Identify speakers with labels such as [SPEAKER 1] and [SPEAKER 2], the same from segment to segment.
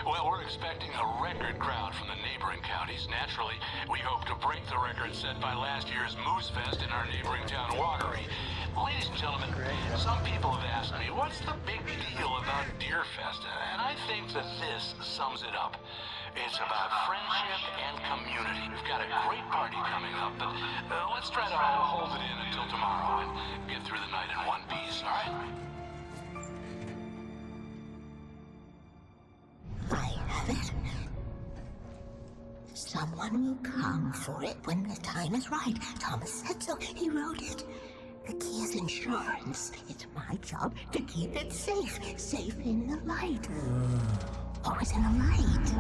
[SPEAKER 1] Well, we're expecting a record crowd from the neighboring counties. Naturally, we hope to break the record set by last year's Moose Fest in our neighboring town, Watery. Ladies and gentlemen, some people have asked me, what's the big deal about Deer Fest? And I think that this sums it up. It's about friendship and community. We've got a great party coming up, but let's try to hold it in until tomorrow and get through the night in one piece, all right?
[SPEAKER 2] I have it. Someone will come for it when the time is right. Thomas said so. He wrote it. The key is insurance. It's my job to keep it safe. Safe in the light. Always in the light.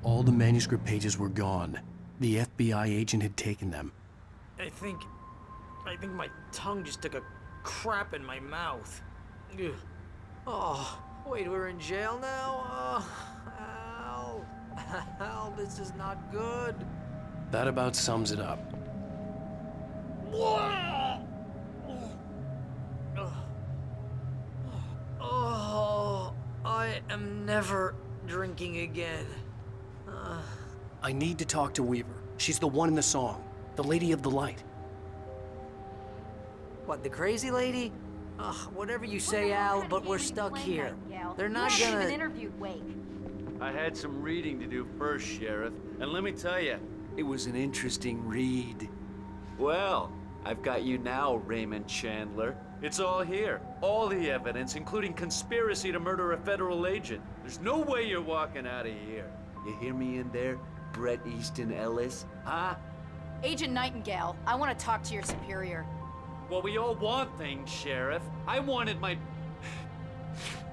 [SPEAKER 3] All the manuscript pages were gone. The FBI agent had taken them.
[SPEAKER 4] I think my tongue just took a crap in my mouth. Ugh. Oh, wait, we're in jail now? Al. Al, this is not good.
[SPEAKER 3] That about sums it up.
[SPEAKER 4] Oh, I am never drinking again.
[SPEAKER 3] I need to talk to Weaver. She's the one in the song. The Lady of the Light.
[SPEAKER 4] What, the crazy lady? Ugh, whatever you say, Al, but we're stuck here. They're not gonna...
[SPEAKER 5] interviewed Wake.
[SPEAKER 6] I had some reading to do first, Sheriff, and let me tell you, it was an interesting read. Well, I've got you now, Raymond Chandler. It's all here. All the evidence, including conspiracy to murder a federal agent. There's no way you're walking out of here. You hear me in there, Bret Easton Ellis? Huh?
[SPEAKER 5] Agent Nightingale, I want to talk to your superior.
[SPEAKER 6] Well, we all want things, Sheriff. I wanted my...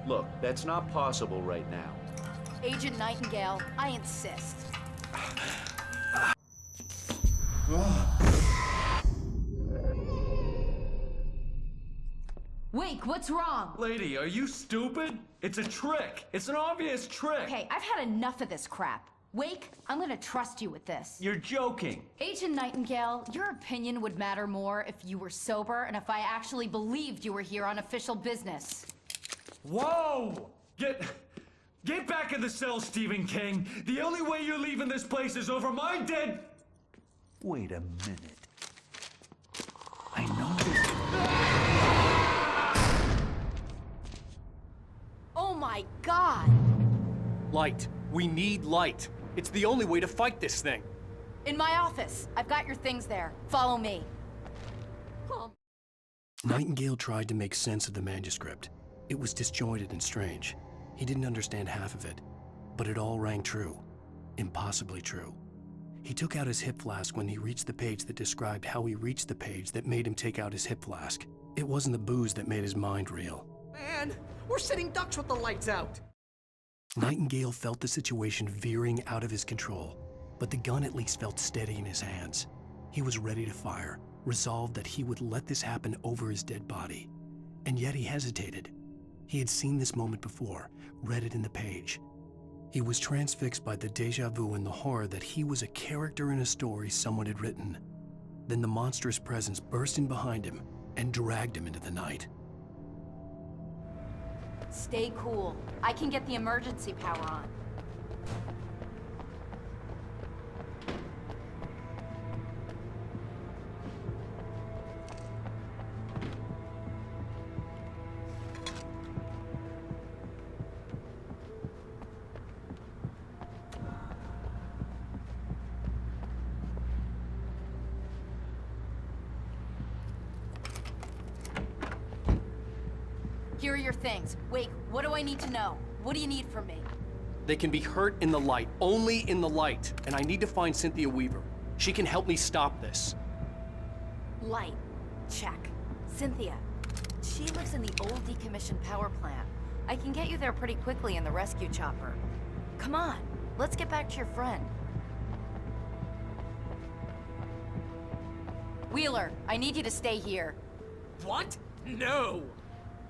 [SPEAKER 6] Look, that's not possible right now.
[SPEAKER 5] Agent Nightingale, I insist. Wake, what's wrong?
[SPEAKER 6] Lady, are you stupid? It's a trick. It's an obvious trick.
[SPEAKER 5] Okay, I've had enough of this crap. Wake, I'm gonna trust you with this.
[SPEAKER 6] You're joking.
[SPEAKER 5] Agent Nightingale, your opinion would matter more if you were sober and if I actually believed you were here on official business.
[SPEAKER 6] Whoa! Get back in the cell, Stephen King. The only way you're leaving this place is over my dead... Wait a minute. I know this...
[SPEAKER 5] Oh my God!
[SPEAKER 3] Light. We need light. It's the only way to fight this thing.
[SPEAKER 5] In my office. I've got your things there. Follow me.
[SPEAKER 3] Nightingale tried to make sense of the manuscript. It was disjointed and strange. He didn't understand half of it, but it all rang true. Impossibly true. He took out his hip flask when he reached the page that described how he reached the page that made him take out his hip flask. It wasn't the booze that made his mind reel.
[SPEAKER 4] Man, we're sitting ducks with the lights out.
[SPEAKER 3] Nightingale felt the situation veering out of his control, but the gun at least felt steady in his hands. He was ready to fire, resolved that he would let this happen over his dead body. And yet he hesitated. He had seen this moment before, read it in the page. He was transfixed by the déjà vu and the horror that he was a character in a story someone had written. Then the monstrous presence burst in behind him and dragged him into the night.
[SPEAKER 5] Stay cool. I can get the emergency power on. Here are your things. Wait, what do I need to know? What do you need from me?
[SPEAKER 3] They can be hurt in the light, only in the light, and I need to find Cynthia Weaver. She can help me stop this.
[SPEAKER 5] Light. Check. Cynthia. She lives in the old decommissioned power plant. I can get you there pretty quickly in the rescue chopper. Come on, let's get back to your friend. Wheeler, I need you to stay here.
[SPEAKER 4] What? No!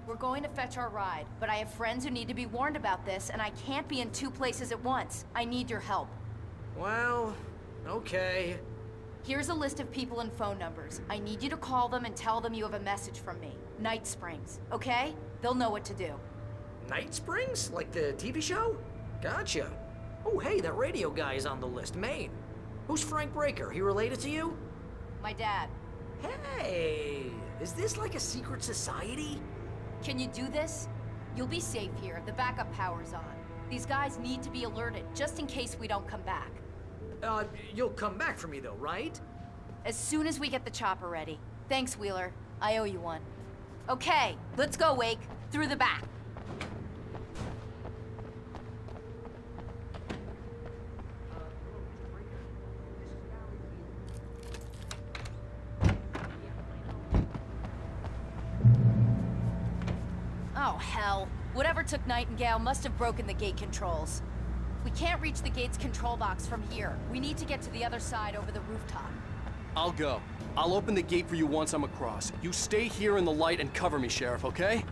[SPEAKER 5] We're going to fetch our ride, but I have friends who need to be warned about this, and I can't be in two places at once. I need your help.
[SPEAKER 4] Well, okay.
[SPEAKER 5] Here's a list of people and phone numbers. I need you to call them and tell them you have a message from me. Night Springs, okay? They'll know what to do.
[SPEAKER 4] Night Springs? Like the TV show? Gotcha. Oh, hey, that radio guy is on the list, Maine. Who's Frank Breaker? He related to you?
[SPEAKER 5] My dad.
[SPEAKER 4] Hey, is this like a secret society?
[SPEAKER 5] Can you do this? You'll be safe here if the backup power's on. These guys need to be alerted, just in case we don't come back.
[SPEAKER 4] You'll come back for me though, right?
[SPEAKER 5] As soon as we get the chopper ready. Thanks, Wheeler. I owe you one. Okay, let's go, Wake. Through the back. Oh, hell. Whatever took Nightingale must have broken the gate controls. We can't reach the gate's control box from here. We need to get to the other side over the rooftop.
[SPEAKER 3] I'll go. I'll open the gate for you once I'm across. You stay here in the light and cover me, Sheriff, okay?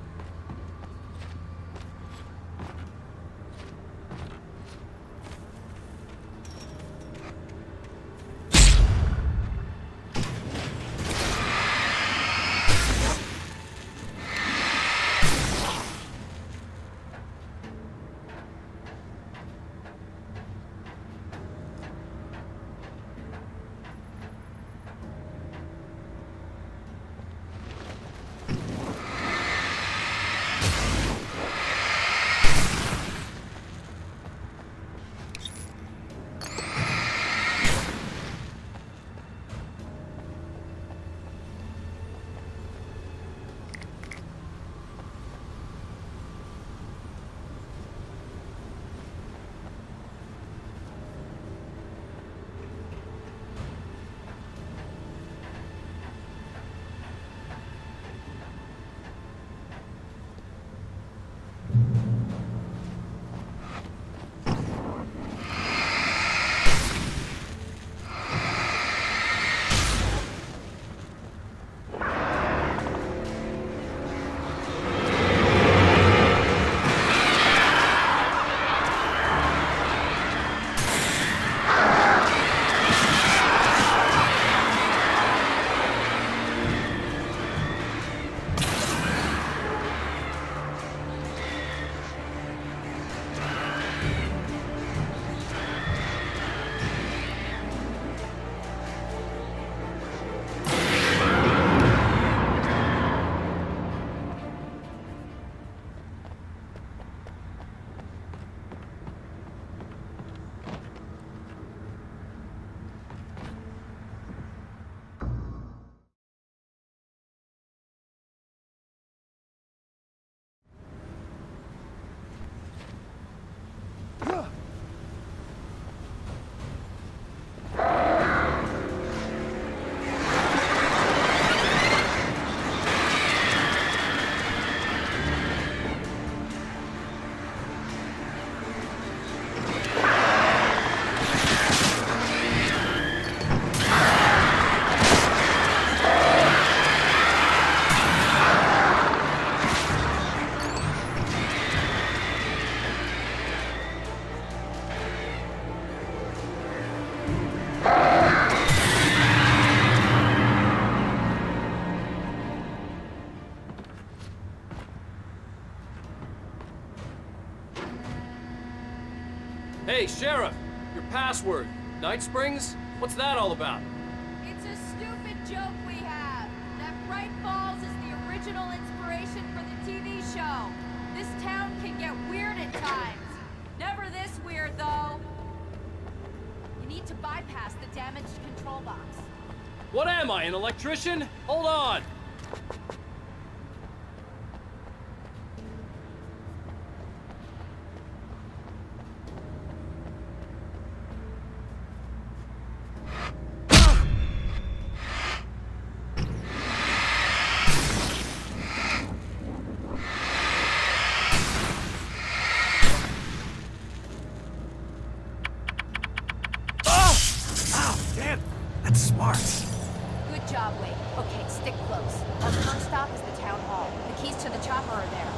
[SPEAKER 7] Hey, Sheriff! Your password. Night Springs? What's that all about?
[SPEAKER 5] It's a stupid joke we have. That Bright Falls is the original inspiration for the TV show. This town can get weird at times. Never this weird, though. You need to bypass the damaged control box.
[SPEAKER 7] What am I, an electrician? Hold on!
[SPEAKER 3] That's smart.
[SPEAKER 5] Good job, Wade. Okay, stick close. Our first stop is the town hall. The keys to the chopper are there.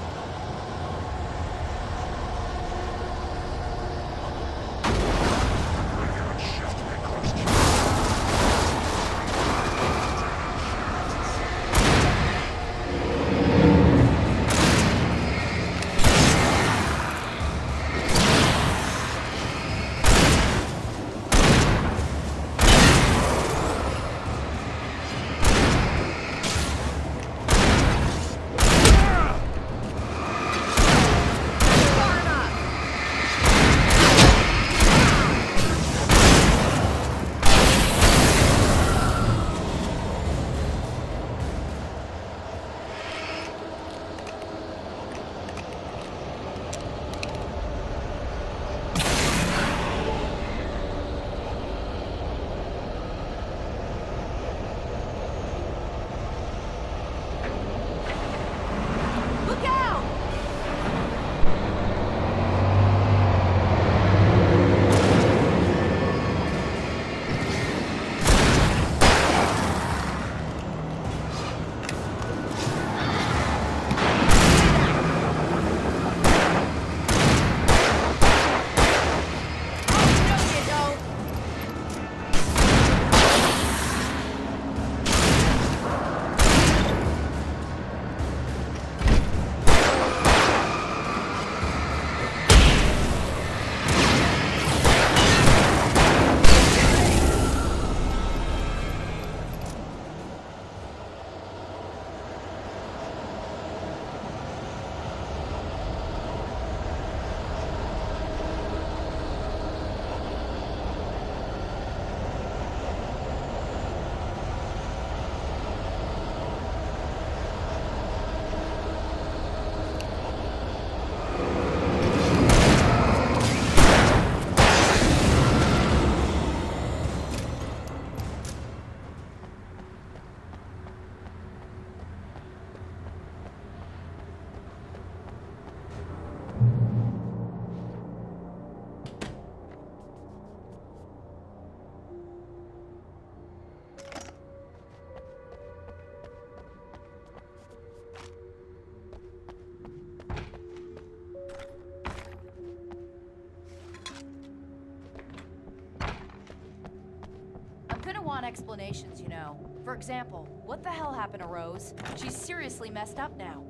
[SPEAKER 5] explanations, you know. For example, what the hell happened to Rose? She's seriously messed up now.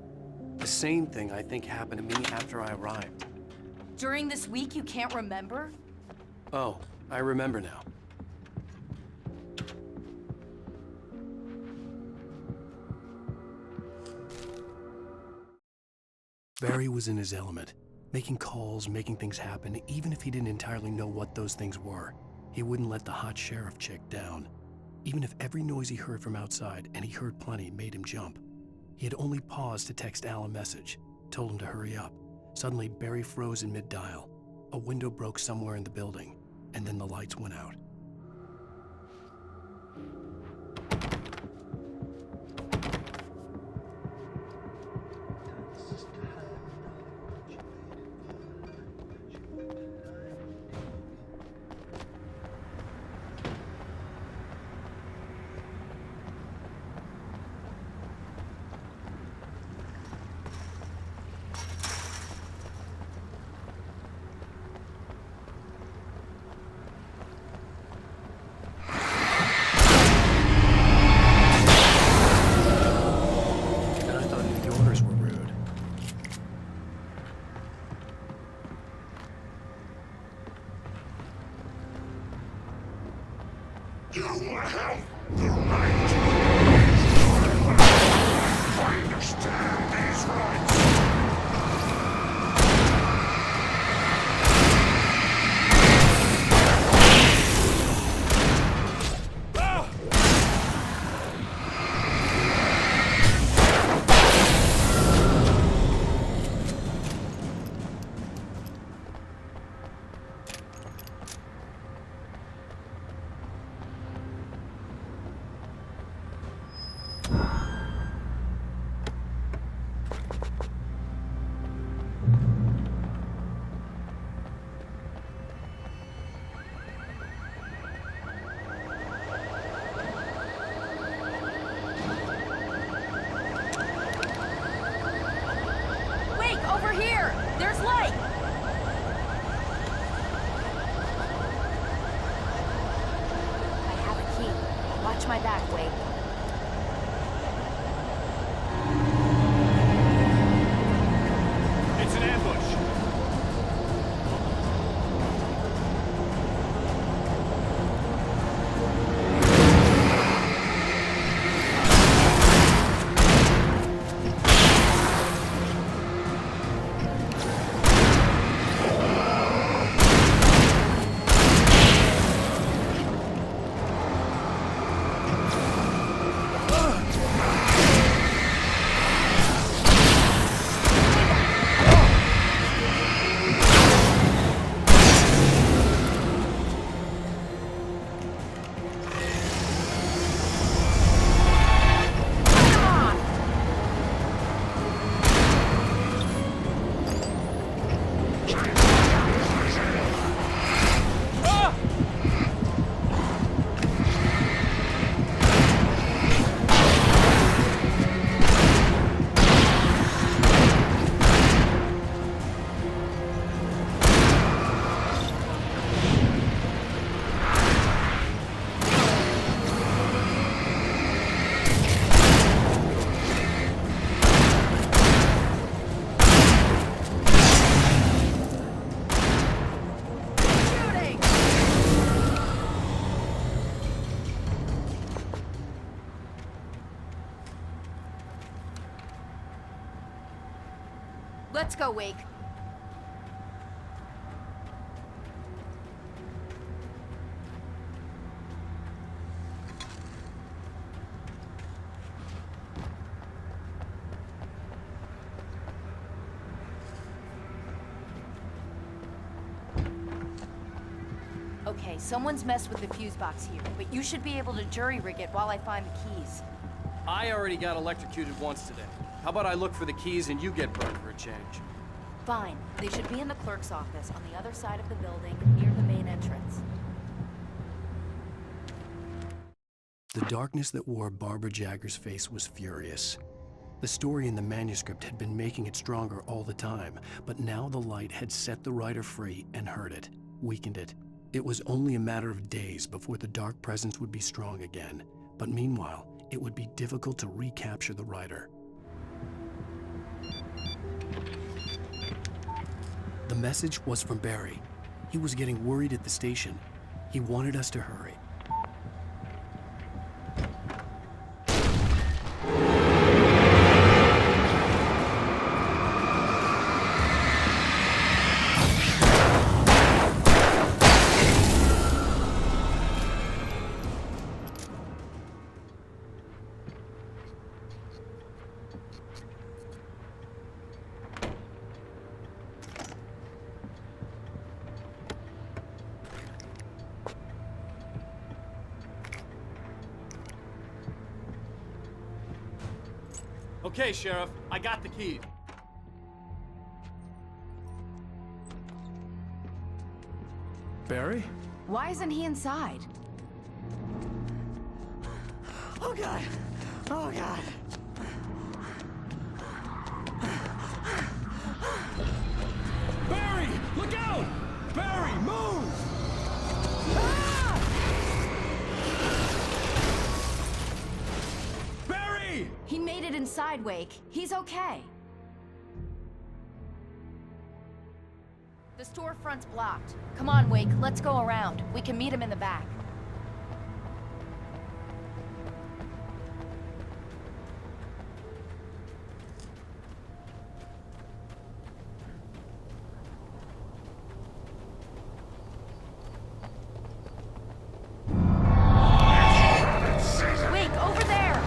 [SPEAKER 3] The same thing I think happened to me after I arrived.
[SPEAKER 5] During this week, you can't remember?
[SPEAKER 3] Oh, I remember now. Barry was in his element, making calls, making things happen, even if he didn't entirely know what those things were. He wouldn't let the hot sheriff chick down. Even if every noise he heard from outside, and he heard plenty, made him jump. He had only paused to text Al a message, told him to hurry up. Suddenly, Barry froze in mid-dial. A window broke somewhere in the building, and then the lights went out.
[SPEAKER 8] You will have the right. I understand these rights.
[SPEAKER 5] Over here! There's light! I have a key. Watch my back, Wade.
[SPEAKER 6] It's an ambush.
[SPEAKER 5] Let's go, Wake. Okay, someone's messed with the fuse box here, but you should be able to jury-rig it while I find the keys.
[SPEAKER 7] I already got electrocuted once today. How about I look for the keys and you get burned for a change?
[SPEAKER 5] Fine. They should be in the clerk's office on the other side of the building, near the main entrance.
[SPEAKER 3] The darkness that wore Barbara Jagger's face was furious. The story in the manuscript had been making it stronger all the time, but now the light had set the writer free and hurt it, weakened it. It was only a matter of days before the dark presence would be strong again, but meanwhile, it would be difficult to recapture the rider. The message was from Barry. He was getting worried at the station. He wanted us to hurry.
[SPEAKER 7] Okay, Sheriff, I got the key.
[SPEAKER 3] Barry?
[SPEAKER 5] Why isn't he inside?
[SPEAKER 4] Oh God! Oh God!
[SPEAKER 3] Barry! Look out! Barry, move! Barry!
[SPEAKER 5] He made it inside, Wake. He's okay. The storefront's blocked. Come on, Wake, let's go around. We can meet him in the back. Wake, over there!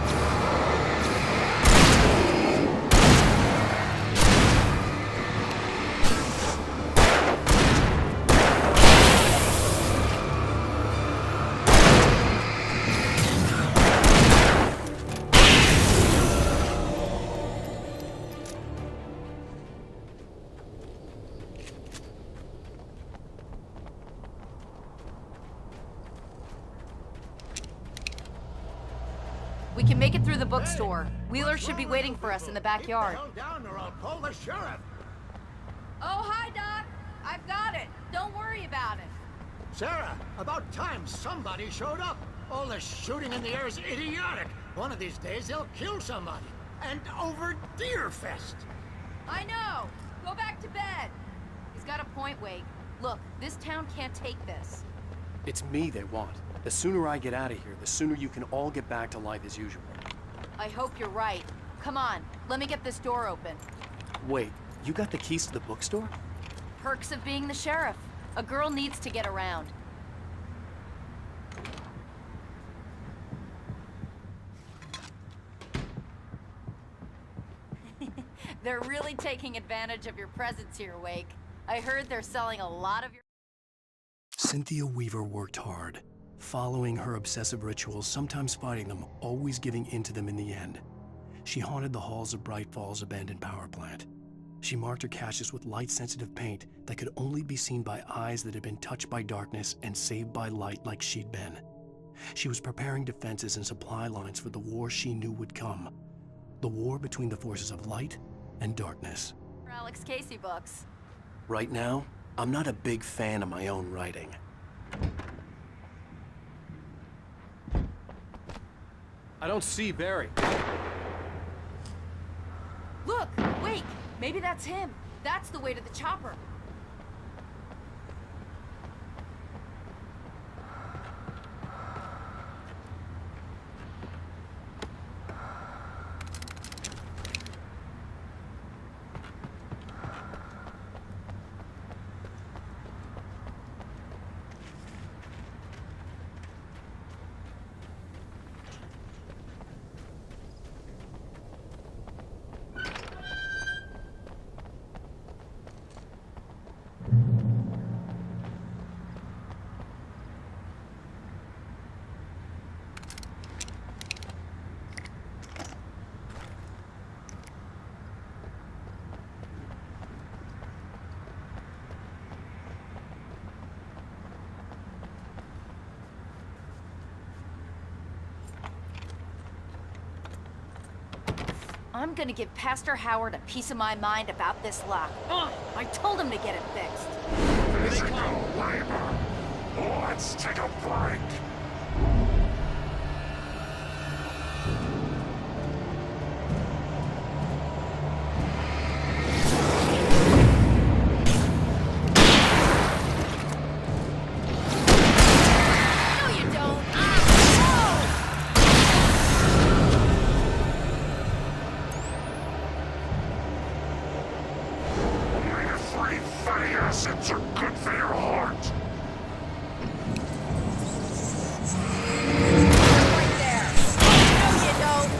[SPEAKER 5] We can make it through the bookstore. Wheeler should be waiting for us in the backyard.
[SPEAKER 8] Keep the hell down or I'll call the sheriff.
[SPEAKER 5] Oh, hi, Doc. I've got it. Don't worry about it.
[SPEAKER 8] Sarah, about time somebody showed up. All this shooting in the air is idiotic. One of these days they'll kill somebody. And over Deerfest.
[SPEAKER 5] I know. Go back to bed. He's got a point, Wake. Look, this town can't take this.
[SPEAKER 3] It's me they want. The sooner I get out of here, the sooner you can all get back to life as usual.
[SPEAKER 5] I hope you're right. Come on, let me get this door open.
[SPEAKER 3] Wait, you got the keys to the bookstore?
[SPEAKER 5] Perks of being the sheriff. A girl needs to get around. They're really taking advantage of your presence here, Wake. I heard they're selling a lot of your...
[SPEAKER 3] Cynthia Weaver worked hard, following her obsessive rituals, sometimes fighting them, always giving in to them in the end. She haunted the halls of Bright Falls abandoned power plant. She marked her caches with light-sensitive paint that could only be seen by eyes that had been touched by darkness and saved by light like she'd been. She was preparing defenses and supply lines for the war she knew would come. The war between the forces of light and darkness.
[SPEAKER 5] Alex Casey books.
[SPEAKER 3] Right now, I'm not a big fan of my own writing.
[SPEAKER 7] I don't see Barry.
[SPEAKER 5] Look, Wake, maybe that's him. That's the way to the chopper. I'm gonna give Pastor Howard a piece of my mind about this lock. Ugh, I told him to get it fixed.
[SPEAKER 8] Let's go, Weaver.
[SPEAKER 9] Let's take a break.
[SPEAKER 5] No, you don't. Ah,
[SPEAKER 9] Omega-3 fatty acids are good for your heart.
[SPEAKER 5] right there. No, you don't.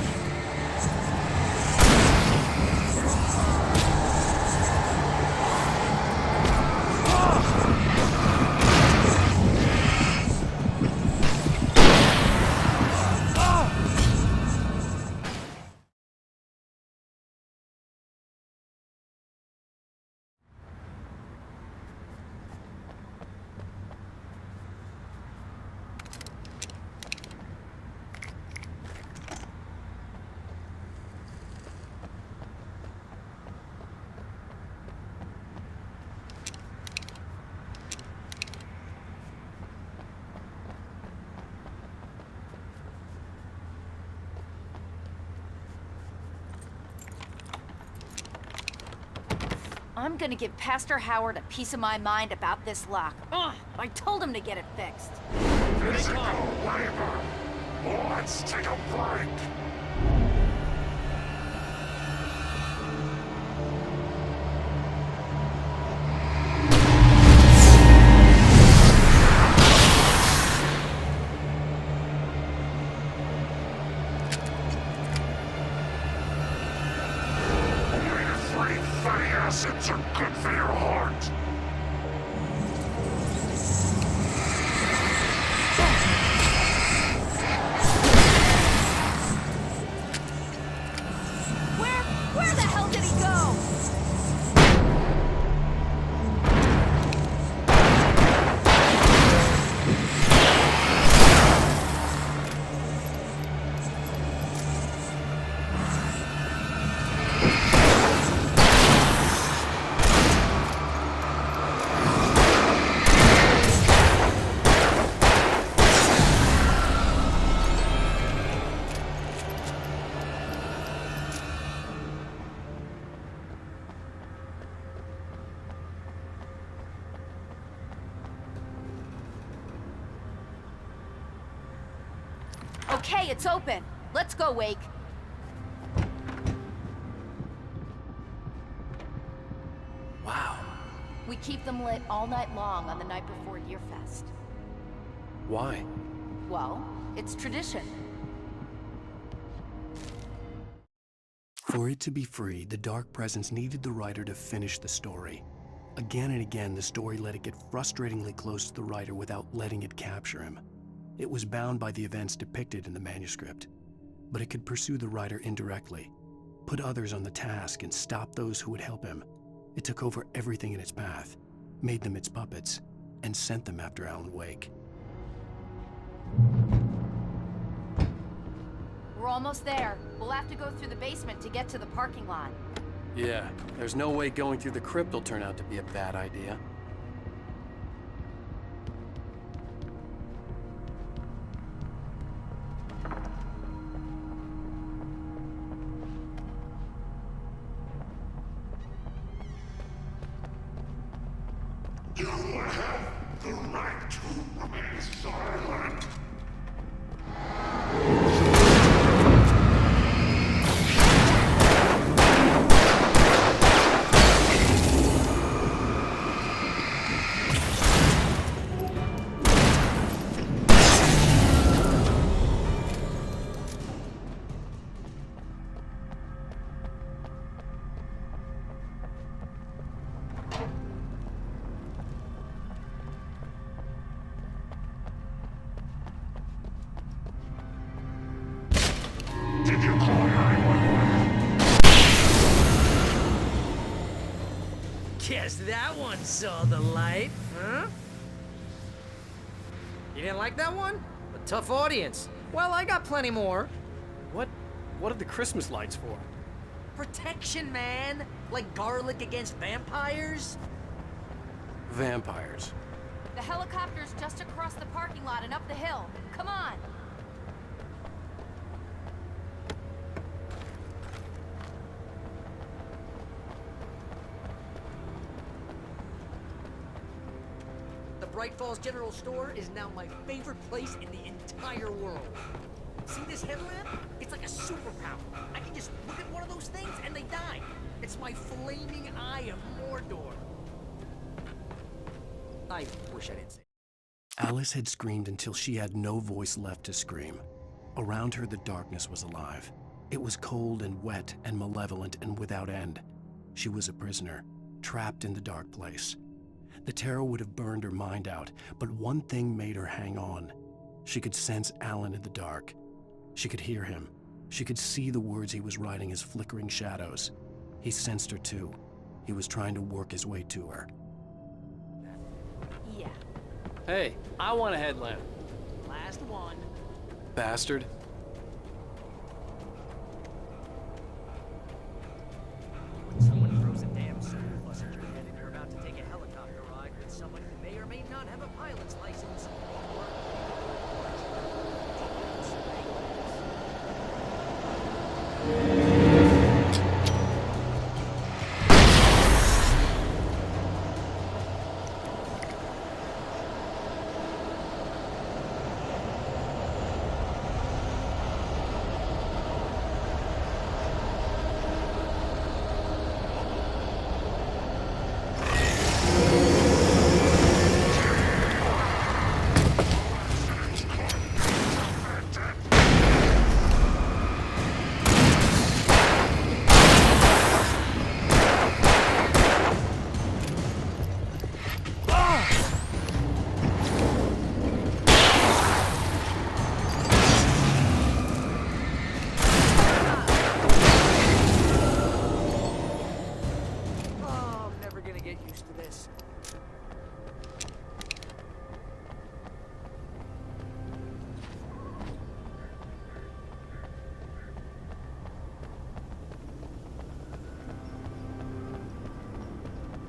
[SPEAKER 5] I'm gonna give Pastor Howard a piece of my mind about this lock. Ugh, I told him to get it fixed.
[SPEAKER 9] Physical labor. Let's take a break. Omega-3 fatty acids are good for your heart.
[SPEAKER 5] Where the hell did he go? Okay, it's open. Let's go, Wake.
[SPEAKER 3] Wow.
[SPEAKER 5] We keep them lit all night long on the night before Yearfest.
[SPEAKER 3] Why?
[SPEAKER 5] Well, it's tradition.
[SPEAKER 3] For it to be free, the Dark Presence needed the writer to finish the story. Again and again, the story let it get frustratingly close to the writer without letting it capture him. It was bound by the events depicted in the manuscript, but it could pursue the writer indirectly, put others on the task, and stop those who would help him. It took over everything in its path, made them its puppets, and sent them after Alan Wake.
[SPEAKER 5] We're almost there. We'll have to go through the basement to get to the parking lot.
[SPEAKER 7] Yeah, there's no way going through the crypt will turn out to be a bad idea.
[SPEAKER 9] You have the right to remain silent. Did you call 911?
[SPEAKER 4] Guess that one saw the light, huh? You didn't like that one? A tough audience. Well, I got plenty more.
[SPEAKER 7] What are the Christmas lights for?
[SPEAKER 4] Protection, man. Like garlic against vampires.
[SPEAKER 7] Vampires.
[SPEAKER 5] The helicopter's just across the parking lot and up the hill. Come on!
[SPEAKER 4] The Bright Falls General Store is now my favorite place in the entire world. See this headlamp? It's like a superpower. I can just look at one of those things and they die. It's my flaming eye of Mordor. I wish I didn't say.
[SPEAKER 3] Alice had screamed until she had no voice left to scream. Around her, the darkness was alive. It was cold and wet and malevolent and without end. She was a prisoner, trapped in the dark place. The terror would have burned her mind out, but one thing made her hang on. She could sense Alan in the dark. She could hear him. She could see the words he was writing as flickering shadows. He sensed her too. He was trying to work his way to her.
[SPEAKER 5] Yeah.
[SPEAKER 7] Hey, I want a headlamp.
[SPEAKER 4] Last one.
[SPEAKER 7] Bastard.
[SPEAKER 4] When someone throws a damn surplus at your head and you're about to take a helicopter ride with someone who may or may not have a pilot's license, or...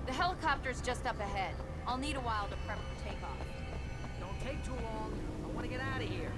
[SPEAKER 5] The helicopter's just up ahead. I'll need a while to prep for takeoff.
[SPEAKER 4] Don't take too long. I want to get out of here.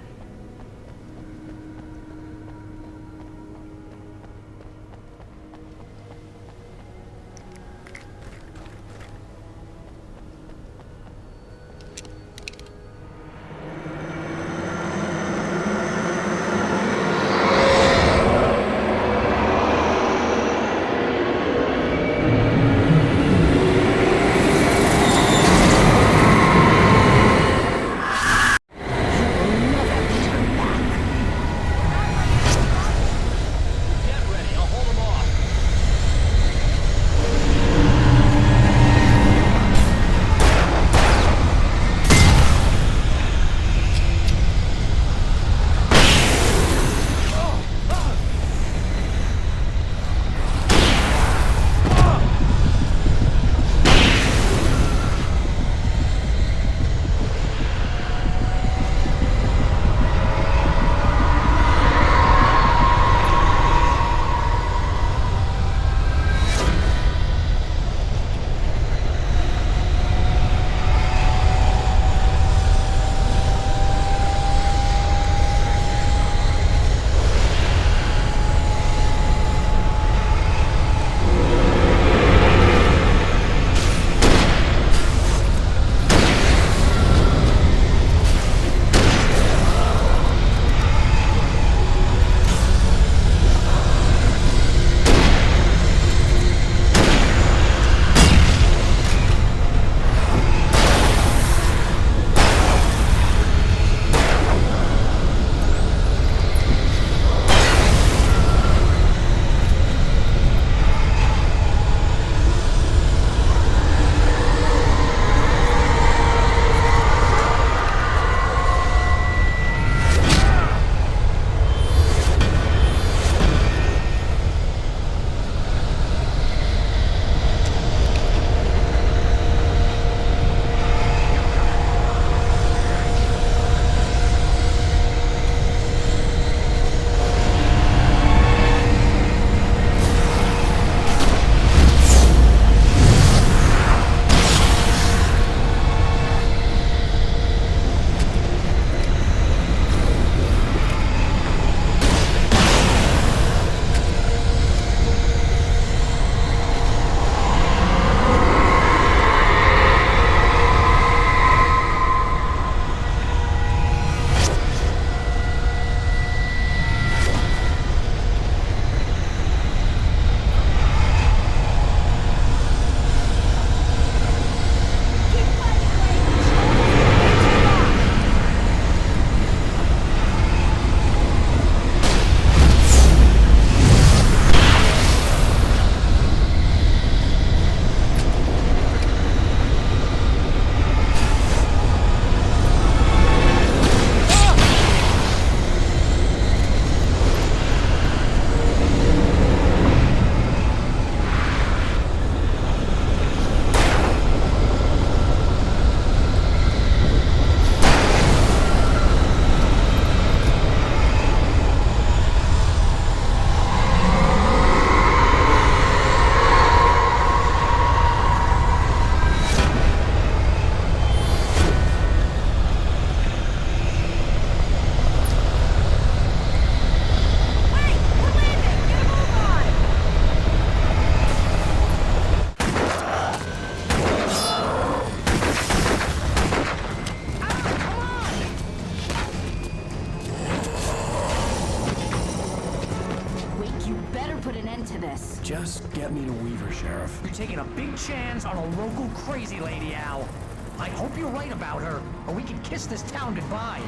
[SPEAKER 10] better put an end to this.
[SPEAKER 3] Just get me to Weaver, Sheriff.
[SPEAKER 11] You're taking a big chance on a local crazy lady, Al. I hope you're right about her, or we can kiss this town goodbye.